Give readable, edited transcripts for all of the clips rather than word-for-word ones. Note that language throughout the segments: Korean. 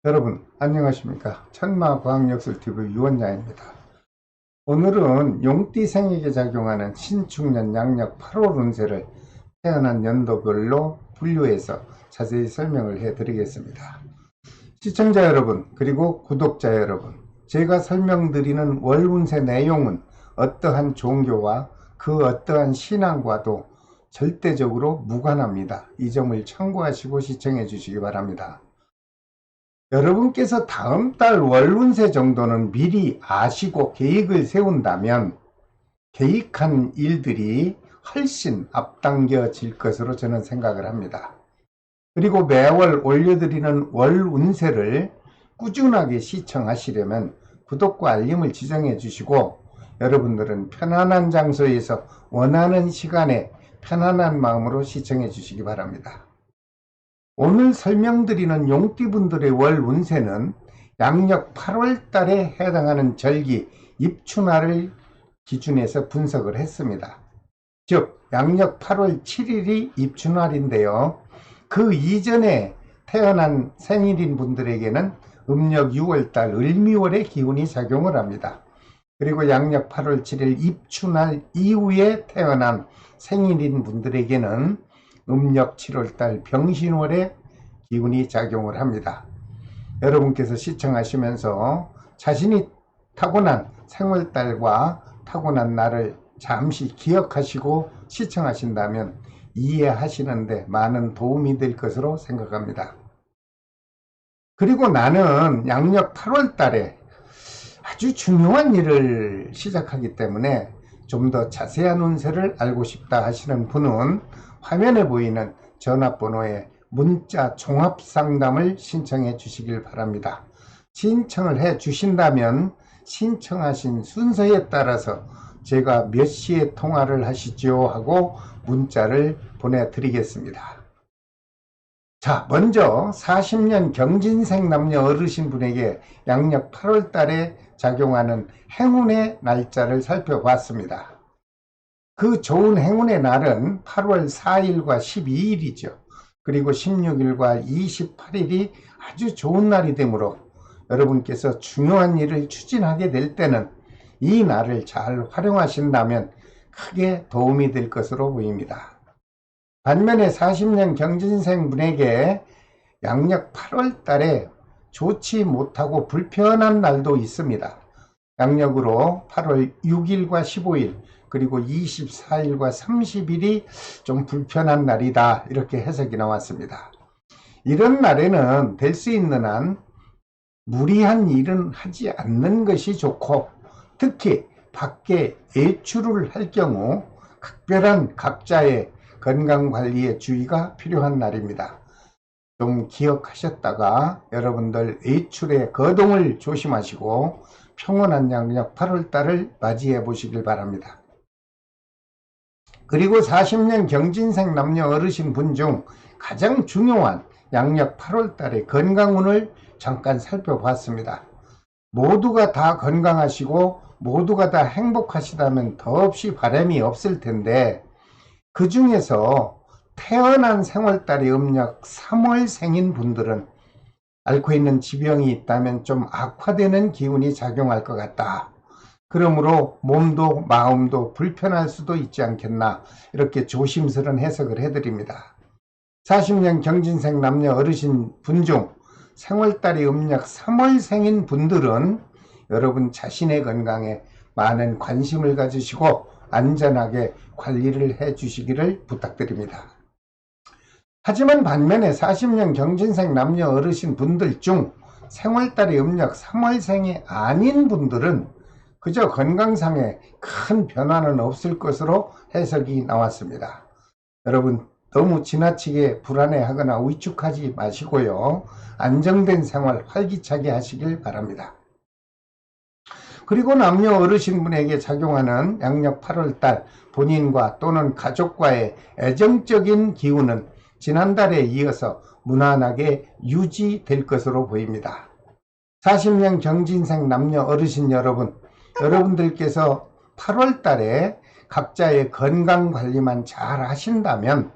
여러분 안녕하십니까. 천마과학역술TV 유원장입니다. 오늘은 용띠생에게 작용하는 신축년 양력 8월 운세를 태어난 연도별로 분류해서 자세히 설명을 해 드리겠습니다. 시청자 여러분 그리고 구독자 여러분, 제가 설명드리는 월 운세 내용은 어떠한 종교와 그 어떠한 신앙과도 절대적으로 무관합니다. 이 점을 참고하시고 시청해 주시기 바랍니다. 여러분께서 다음 달 월운세 정도는 미리 아시고 계획을 세운다면 계획한 일들이 훨씬 앞당겨질 것으로 저는 생각을 합니다. 그리고 매월 올려드리는 월운세를 꾸준하게 시청하시려면 구독과 알림을 지정해 주시고, 여러분들은 편안한 장소에서 원하는 시간에 편안한 마음으로 시청해 주시기 바랍니다. 오늘 설명드리는 용띠분들의 월 운세는 양력 8월 달에 해당하는 절기 입춘날을 기준해서 분석을 했습니다. 즉 양력 8월 7일이 입춘날인데요. 그 이전에 태어난 생일인 분들에게는 음력 6월달 을미월의 기운이 작용을 합니다. 그리고 양력 8월 7일 입춘날 이후에 태어난 생일인 분들에게는 음력 7월달 병신월의 기운이 작용을 합니다. 여러분께서 시청하시면서 자신이 타고난 생월달과 타고난 날을 잠시 기억하시고 시청하신다면 이해하시는데 많은 도움이 될 것으로 생각합니다. 그리고 나는 양력 8월달에 아주 중요한 일을 시작하기 때문에 좀 더 자세한 운세를 알고 싶다 하시는 분은 화면에 보이는 전화번호에 문자 종합상담을 신청해 주시길 바랍니다. 신청을 해 주신다면 신청하신 순서에 따라서 제가 몇 시에 통화를 하시죠 하고 문자를 보내드리겠습니다. 자, 먼저 40년 경진생 남녀 어르신분에게 양력 8월 달에 작용하는 행운의 날짜를 살펴봤습니다. 그 좋은 행운의 날은 8월 4일과 12일이죠. 그리고 16일과 28일이 아주 좋은 날이 되므로 여러분께서 중요한 일을 추진하게 될 때는 이 날을 잘 활용하신다면 크게 도움이 될 것으로 보입니다. 반면에 40년 경진생 분에게 양력 8월 달에 좋지 못하고 불편한 날도 있습니다. 양력으로 8월 6일과 15일 그리고 24일과 30일이 좀 불편한 날이다, 이렇게 해석이 나왔습니다. 이런 날에는 될 수 있는 한 무리한 일은 하지 않는 것이 좋고, 특히 밖에 외출을 할 경우 각별한 각자의 건강관리에 주의가 필요한 날입니다. 좀 기억하셨다가 여러분들 외출의 거동을 조심하시고 평온한 양력 8월달을 맞이해 보시길 바랍니다. 그리고 40년 경진생 남녀 어르신 분 중 가장 중요한 양력 8월달의 건강운을 잠깐 살펴봤습니다. 모두가 다 건강하시고 모두가 다 행복하시다면 더없이 바람이 없을 텐데, 그 중에서 태어난 생월달이 음력 3월 생인 분들은 앓고 있는 지병이 있다면 좀 악화되는 기운이 작용할 것 같다. 그러므로 몸도 마음도 불편할 수도 있지 않겠나, 이렇게 조심스런 해석을 해드립니다. 40년 경진생 남녀 어르신 분 중 생월달이 음력 3월 생인 분들은 여러분 자신의 건강에 많은 관심을 가지시고 안전하게 관리를 해 주시기를 부탁드립니다. 하지만 반면에 40년 경진생 남녀 어르신 분들 중 생월달이 음력 3월생이 아닌 분들은 그저 건강상에 큰 변화는 없을 것으로 해석이 나왔습니다. 여러분 너무 지나치게 불안해하거나 위축하지 마시고요, 안정된 생활 활기차게 하시길 바랍니다. 그리고 남녀 어르신분에게 작용하는 양력 8월달 본인과 또는 가족과의 애정적인 기운은 지난달에 이어서 무난하게 유지될 것으로 보입니다. 40년 경진생 남녀 어르신 여러분, 여러분들께서 8월달에 각자의 건강관리만 잘 하신다면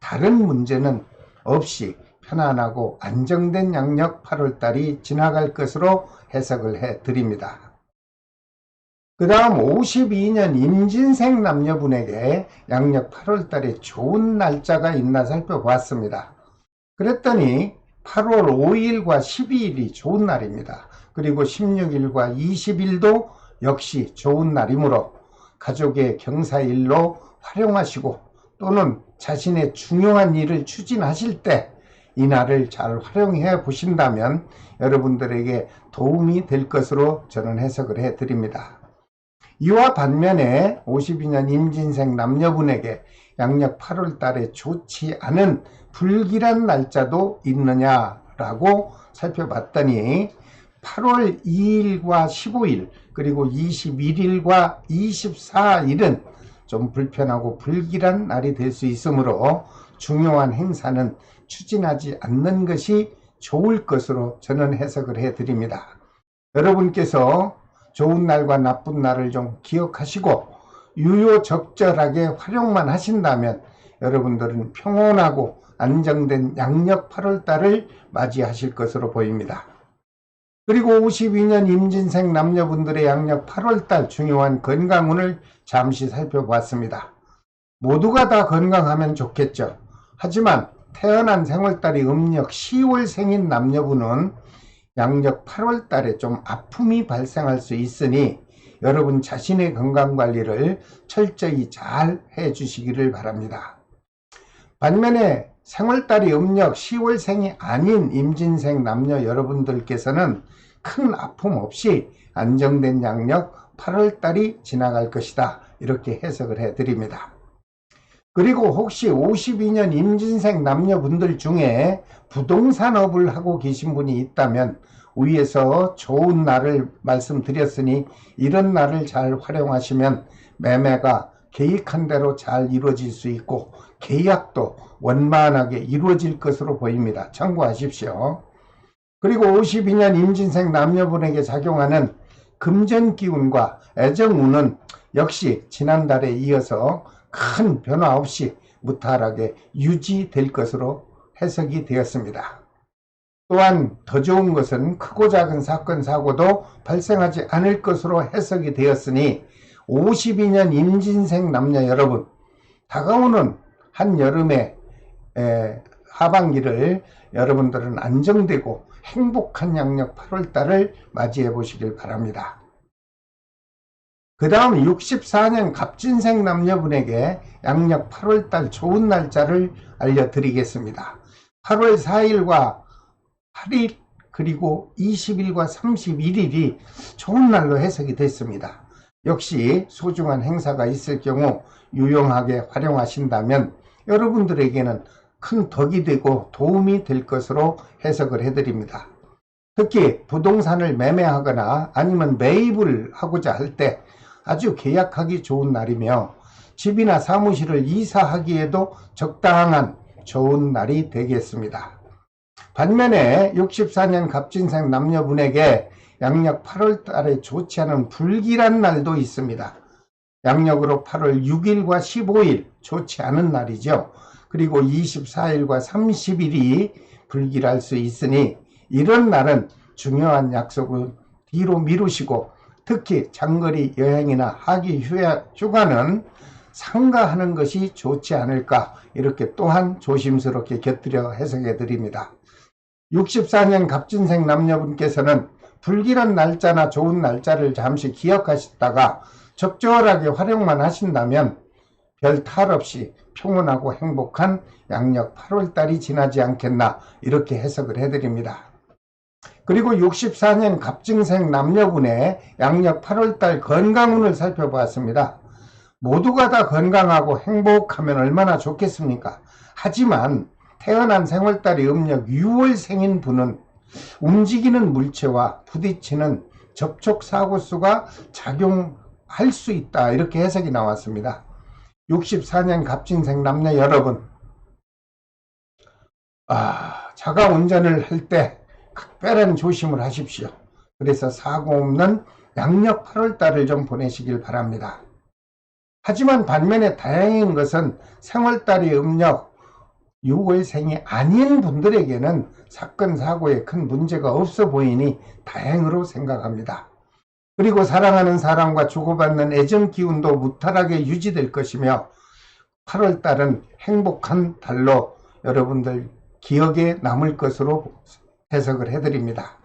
다른 문제는 없이 편안하고 안정된 양력 8월달이 지나갈 것으로 해석을 해 드립니다. 그 다음 52년 임진생 남녀분에게 양력 8월달에 좋은 날짜가 있나 살펴보았습니다. 그랬더니 8월 5일과 12일이 좋은 날입니다. 그리고 16일과 20일도 역시 좋은 날이므로 가족의 경사일로 활용하시고 또는 자신의 중요한 일을 추진하실 때 이 날을 잘 활용해 보신다면 여러분들에게 도움이 될 것으로 저는 해석을 해 드립니다. 이와 반면에 52년 임진생 남녀분에게 양력 8월 달에 좋지 않은 불길한 날짜도 있느냐라고 살펴봤더니 8월 2일과 15일 그리고 21일과 24일은 좀 불편하고 불길한 날이 될 수 있으므로 중요한 행사는 추진하지 않는 것이 좋을 것으로 저는 해석을 해 드립니다. 여러분께서 좋은 날과 나쁜 날을 좀 기억하시고 유효적절하게 활용만 하신다면 여러분들은 평온하고 안정된 양력 8월달을 맞이하실 것으로 보입니다. 그리고 52년 임진생 남녀분들의 양력 8월달 중요한 건강운을 잠시 살펴보았습니다. 모두가 다 건강하면 좋겠죠. 하지만 태어난 생월달이 음력 10월생인 남녀분은 양력 8월달에 좀 아픔이 발생할 수 있으니 여러분 자신의 건강관리를 철저히 잘 해주시기를 바랍니다. 반면에 생월달이 음력 10월생이 아닌 임진생 남녀 여러분들께서는 큰 아픔 없이 안정된 양력 8월달이 지나갈 것이다. 이렇게 해석을 해드립니다. 그리고 혹시 52년 임진생 남녀분들 중에 부동산업을 하고 계신 분이 있다면 위에서 좋은 날을 말씀드렸으니 이런 날을 잘 활용하시면 매매가 계획한 대로 잘 이루어질 수 있고 계약도 원만하게 이루어질 것으로 보입니다. 참고하십시오. 그리고 52년 임진생 남녀분에게 작용하는 금전기운과 애정운은 역시 지난달에 이어서 큰 변화 없이 무탈하게 유지될 것으로 해석이 되었습니다. 또한 더 좋은 것은 크고 작은 사건 사고도 발생하지 않을 것으로 해석이 되었으니 52년 임진생 남녀 여러분, 다가오는 한여름의 하반기를 여러분들은 안정되고 행복한 양력 8월달을 맞이해 보시길 바랍니다. 그 다음 64년 갑진생 남녀분에게 양력 8월달 좋은 날짜를 알려드리겠습니다. 8월 4일과 8일 그리고 20일과 31일이 좋은 날로 해석이 됐습니다. 역시 소중한 행사가 있을 경우 유용하게 활용하신다면 여러분들에게는 큰 덕이 되고 도움이 될 것으로 해석을 해드립니다. 특히 부동산을 매매하거나 아니면 매입을 하고자 할 때 아주 계약하기 좋은 날이며 집이나 사무실을 이사하기에도 적당한 좋은 날이 되겠습니다. 반면에 64년 갑진생 남녀분에게 양력 8월 달에 좋지 않은 불길한 날도 있습니다. 양력으로 8월 6일과 15일 좋지 않은 날이죠. 그리고 24일과 30일이 불길할 수 있으니 이런 날은 중요한 약속을 뒤로 미루시고 특히 장거리 여행이나 하기 휴가는 삼가하는 것이 좋지 않을까 이렇게 또한 조심스럽게 곁들여 해석해 드립니다. 64년 갑진생 남녀분께서는 불길한 날짜나 좋은 날짜를 잠시 기억하시다가 적절하게 활용만 하신다면 별 탈 없이 평온하고 행복한 양력 8월달이 지나지 않겠나 이렇게 해석을 해드립니다. 그리고 64년 갑진생 남녀분의 양력 8월달 건강운을 살펴보았습니다. 모두가 다 건강하고 행복하면 얼마나 좋겠습니까? 하지만 태어난 생월달이 음력 6월생인 분은 움직이는 물체와 부딪히는 접촉사고수가 작용할 수 있다 이렇게 해석이 나왔습니다. 64년 갑진생 남녀 여러분, 자가 운전을 할 때 각별한 조심을 하십시오. 그래서 사고 없는 양력 8월달을 좀 보내시길 바랍니다. 하지만 반면에 다행인 것은 생월달이 음력 6월생이 아닌 분들에게는 사건 사고에 큰 문제가 없어 보이니 다행으로 생각합니다. 그리고 사랑하는 사람과 주고받는 애정 기운도 무탈하게 유지될 것이며 8월달은 행복한 달로 여러분들 기억에 남을 것으로 해석을 해드립니다.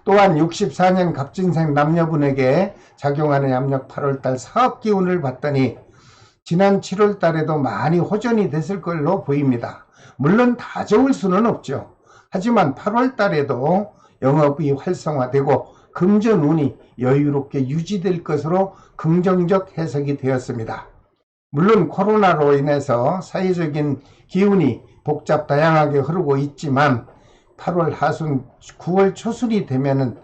또한 64년 갑진생 남녀분에게 작용하는 양력 8월달 사업 기운을 봤더니 지난 7월달에도 많이 호전이 됐을 걸로 보입니다. 물론 다 좋을 수는 없죠. 하지만 8월달에도 영업이 활성화되고 금전운이 여유롭게 유지될 것으로 긍정적 해석이 되었습니다. 물론 코로나로 인해서 사회적인 기운이 복잡 다양하게 흐르고 있지만 8월 하순 9월 초순이 되면은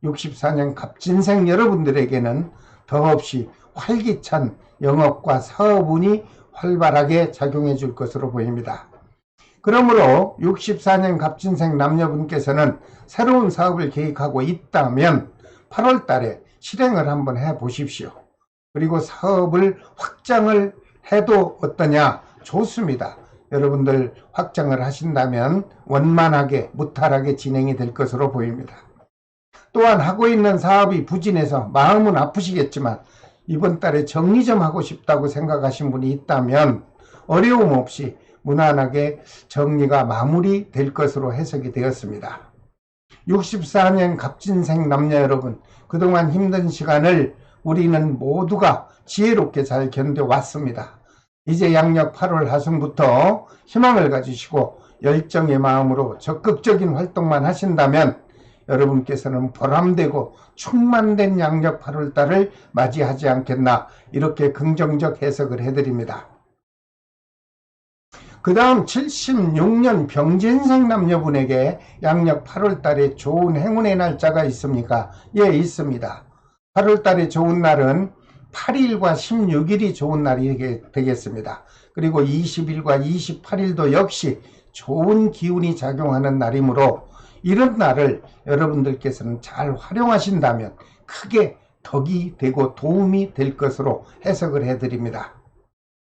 64년 갑진생 여러분들에게는 더없이 활기찬 영업과 사업운이 활발하게 작용해 줄 것으로 보입니다. 그러므로 64년 갑진생 남녀분께서는 새로운 사업을 계획하고 있다면 8월 달에 실행을 한번 해 보십시오. 그리고 사업을 확장을 해도 어떠냐? 좋습니다. 여러분들 확장을 하신다면 원만하게 무탈하게 진행이 될 것으로 보입니다. 또한 하고 있는 사업이 부진해서 마음은 아프시겠지만 이번 달에 정리 좀 하고 싶다고 생각하신 분이 있다면 어려움 없이 무난하게 정리가 마무리될 것으로 해석이 되었습니다. 64년 갑진생 남녀 여러분, 그동안 힘든 시간을 우리는 모두가 지혜롭게 잘 견뎌왔습니다. 이제 양력 8월 하순부터 희망을 가지시고 열정의 마음으로 적극적인 활동만 하신다면 여러분께서는 보람되고 충만된 양력 8월 달을 맞이하지 않겠나, 이렇게 긍정적 해석을 해드립니다. 그 다음 76년 병진생 남녀분에게 양력 8월 달에 좋은 행운의 날짜가 있습니까? 예, 있습니다. 8월 달에 좋은 날은 8일과 16일이 좋은 날이 되겠습니다. 그리고 20일과 28일도 역시 좋은 기운이 작용하는 날이므로 이런 날을 여러분들께서는 잘 활용하신다면 크게 덕이 되고 도움이 될 것으로 해석을 해드립니다.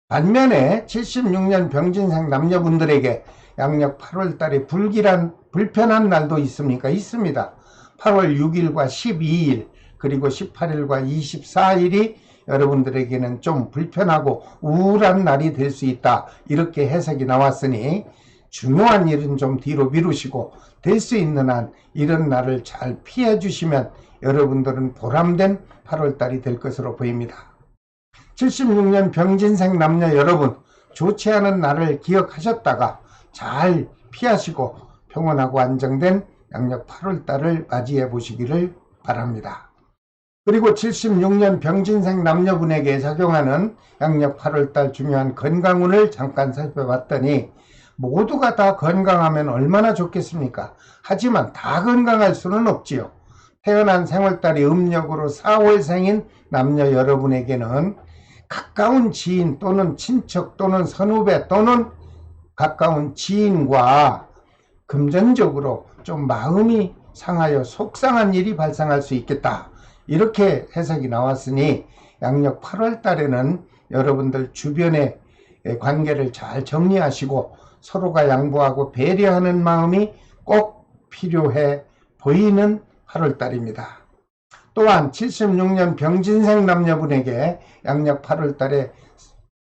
반면에 76년 병진생 남녀분들에게 양력 8월 달에 불편한 날도 있습니까? 있습니다. 8월 6일과 12일 그리고 18일과 24일이 여러분들에게는 좀 불편하고 우울한 날이 될 수 있다, 이렇게 해석이 나왔으니 중요한 일은 좀 뒤로 미루시고 될 수 있는 한 이런 날을 잘 피해 주시면 여러분들은 보람된 8월 달이 될 것으로 보입니다. 76년 병진생 남녀 여러분, 좋지 않은 날을 기억하셨다가 잘 피하시고 평온하고 안정된 양력 8월 달을 맞이해 보시기를 바랍니다. 그리고 76년 병진생 남녀분에게 작용하는 양력 8월 달 중요한 건강운을 잠깐 살펴봤더니 모두가 다 건강하면 얼마나 좋겠습니까? 하지만 다 건강할 수는 없지요. 태어난 생월달이 음력으로 4월생인 남녀 여러분에게는 가까운 지인 또는 친척 또는 선후배 또는 가까운 지인과 금전적으로 좀 마음이 상하여 속상한 일이 발생할 수 있겠다, 이렇게 해석이 나왔으니 양력 8월 달에는 여러분들 주변의 관계를 잘 정리하시고 서로가 양보하고 배려하는 마음이 꼭 필요해 보이는 8월 달입니다. 또한 76년 병진생 남녀분에게 양력 8월 달에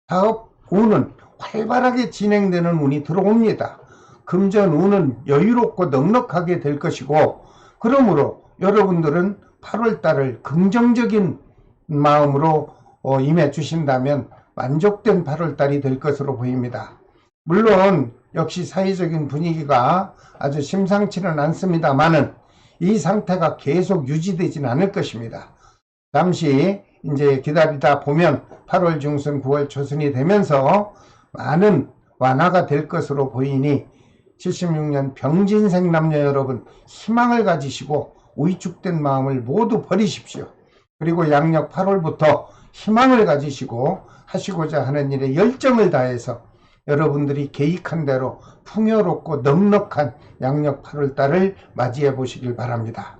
사업 운은 활발하게 진행되는 운이 들어옵니다. 금전 운은 여유롭고 넉넉하게 될 것이고, 그러므로 여러분들은 8월 달을 긍정적인 마음으로 임해 주신다면 만족된 8월 달이 될 것으로 보입니다. 물론 역시 사회적인 분위기가 아주 심상치는 않습니다만은 이 상태가 계속 유지되지는 않을 것입니다. 잠시 이제 기다리다 보면 8월 중순 9월 초순이 되면서 많은 완화가 될 것으로 보이니 76년 병진생 남녀 여러분, 희망을 가지시고 위축된 마음을 모두 버리십시오. 그리고 양력 8월부터 희망을 가지시고 하시고자 하는 일에 열정을 다해서 여러분들이 계획한 대로 풍요롭고 넉넉한 양력 8월 달을 맞이해 보시길 바랍니다.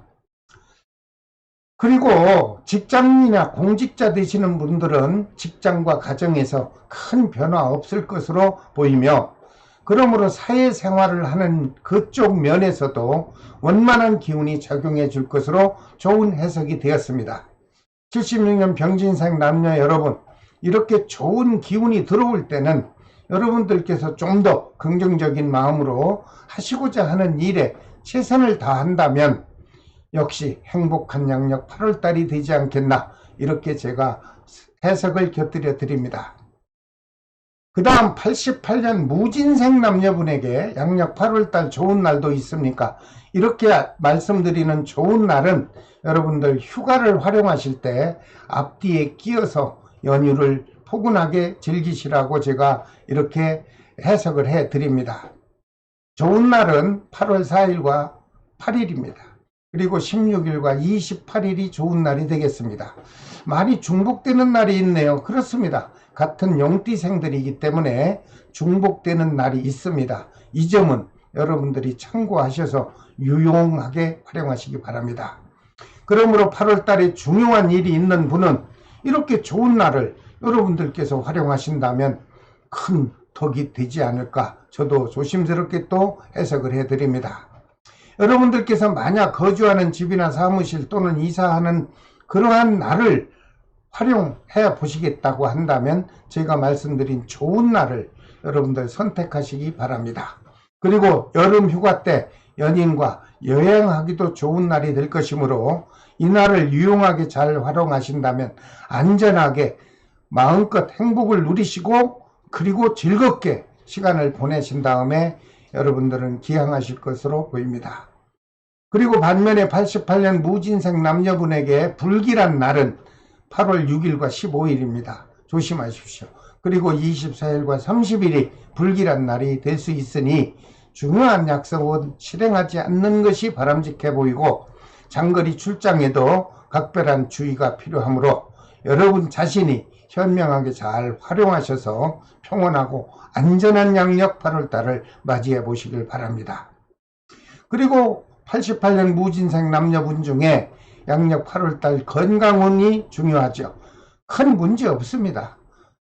그리고 직장인이나 공직자 되시는 분들은 직장과 가정에서 큰 변화 없을 것으로 보이며, 그러므로 사회생활을 하는 그쪽 면에서도 원만한 기운이 작용해 줄 것으로 좋은 해석이 되었습니다. 76년 병진생 남녀 여러분, 이렇게 좋은 기운이 들어올 때는 여러분들께서 좀 더 긍정적인 마음으로 하시고자 하는 일에 최선을 다한다면 역시 행복한 양력 8월달이 되지 않겠나, 이렇게 제가 해석을 곁들여 드립니다. 그 다음 88년 무진생 남녀분에게 양력 8월달 좋은 날도 있습니까? 이렇게 말씀드리는 좋은 날은 여러분들 휴가를 활용하실 때 앞뒤에 끼어서 연휴를 포근하게 즐기시라고 제가 이렇게 해석을 해 드립니다. 좋은 날은 8월 4일과 8일입니다. 그리고 16일과 28일이 좋은 날이 되겠습니다. 많이 중복되는 날이 있네요. 그렇습니다. 같은 용띠생들이기 때문에 중복되는 날이 있습니다. 이 점은 여러분들이 참고하셔서 유용하게 활용하시기 바랍니다. 그러므로 8월달에 중요한 일이 있는 분은 이렇게 좋은 날을 여러분들께서 활용하신다면 큰 덕이 되지 않을까, 저도 조심스럽게 또 해석을 해드립니다. 여러분들께서 만약 거주하는 집이나 사무실 또는 이사하는 그러한 날을 활용해 보시겠다고 한다면 제가 말씀드린 좋은 날을 여러분들 선택하시기 바랍니다. 그리고 여름 휴가 때 연인과 여행하기도 좋은 날이 될 것이므로 이 날을 유용하게 잘 활용하신다면 안전하게 마음껏 행복을 누리시고 그리고 즐겁게 시간을 보내신 다음에 여러분들은 기항하실 것으로 보입니다. 그리고 반면에 88년 무진생 남녀분에게 불길한 날은 8월 6일과 15일입니다. 조심하십시오. 그리고 24일과 30일이 불길한 날이 될 수 있으니 중요한 약속은 실행하지 않는 것이 바람직해 보이고 장거리 출장에도 각별한 주의가 필요하므로 여러분 자신이 현명하게 잘 활용하셔서 평온하고 안전한 양력 8월달을 맞이해 보시길 바랍니다. 그리고 88년 무진생 남녀분 중에 양력 8월달 건강운이 중요하죠. 큰 문제 없습니다.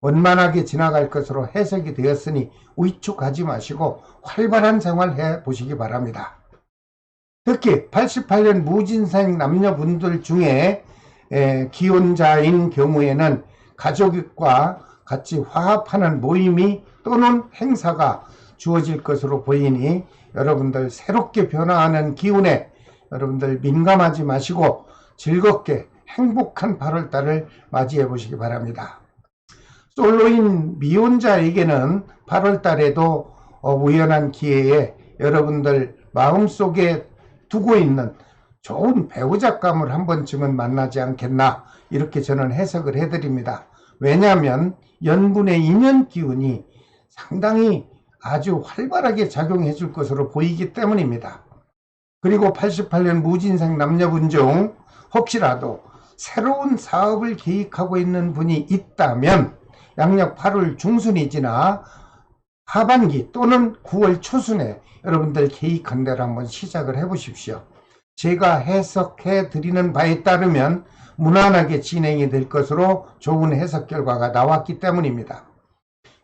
원만하게 지나갈 것으로 해석이 되었으니 위축하지 마시고 활발한 생활 해 보시기 바랍니다. 특히 88년 무진생 남녀분들 중에 기혼자인 경우에는 가족과 같이 화합하는 모임이 또는 행사가 주어질 것으로 보이니 여러분들 새롭게 변화하는 기운에 여러분들 민감하지 마시고 즐겁게 행복한 8월달을 맞이해 보시기 바랍니다. 솔로인 미혼자에게는 8월달에도 우연한 기회에 여러분들 마음속에 두고 있는 좋은 배우자감을 한 번쯤은 만나지 않겠나, 이렇게 저는 해석을 해드립니다. 왜냐하면 연분의 인연 기운이 상당히 아주 활발하게 작용해 줄 것으로 보이기 때문입니다. 그리고 88년 무진생 남녀분 중 혹시라도 새로운 사업을 계획하고 있는 분이 있다면 양력 8월 중순이 지나 하반기 또는 9월 초순에 여러분들 계획한 대로 한번 시작을 해 보십시오. 제가 해석해 드리는 바에 따르면 무난하게 진행이 될 것으로 좋은 해석 결과가 나왔기 때문입니다.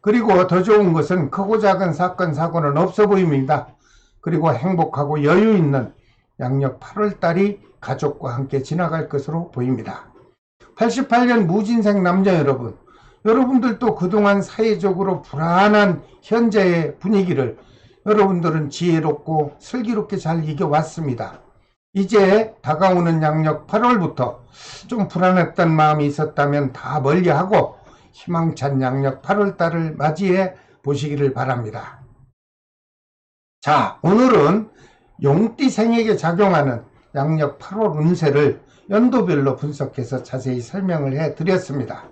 그리고 더 좋은 것은 크고 작은 사건 사고는 없어 보입니다. 그리고 행복하고 여유 있는 양력 8월달이 가족과 함께 지나갈 것으로 보입니다. 88년 무진생 남녀 여러분, 여러분들도 그동안 사회적으로 불안한 현재의 분위기를 여러분들은 지혜롭고 슬기롭게 잘 이겨왔습니다. 이제 다가오는 양력 8월부터 좀 불안했던 마음이 있었다면 다 멀리하고 희망찬 양력 8월달을 맞이해 보시기를 바랍니다. 자, 오늘은 용띠생에게 작용하는 양력 8월 운세를 연도별로 분석해서 자세히 설명을 해 드렸습니다.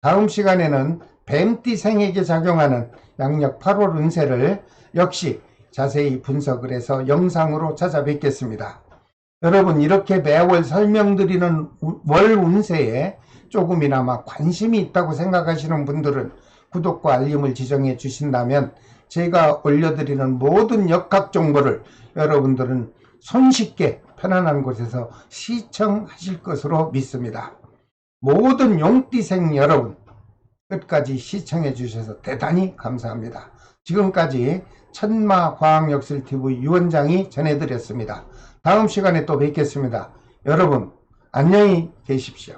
다음 시간에는 뱀띠생에게 작용하는 양력 8월 운세를 역시 자세히 분석을 해서 영상으로 찾아뵙겠습니다. 여러분, 이렇게 매월 설명드리는 월 운세에 조금이나마 관심이 있다고 생각하시는 분들은 구독과 알림을 지정해 주신다면 제가 올려드리는 모든 역학 정보를 여러분들은 손쉽게 편안한 곳에서 시청하실 것으로 믿습니다. 모든 용띠생 여러분, 끝까지 시청해 주셔서 대단히 감사합니다. 지금까지 천마과학역술TV 유원장이 전해드렸습니다. 다음 시간에 또 뵙겠습니다. 여러분 안녕히 계십시오.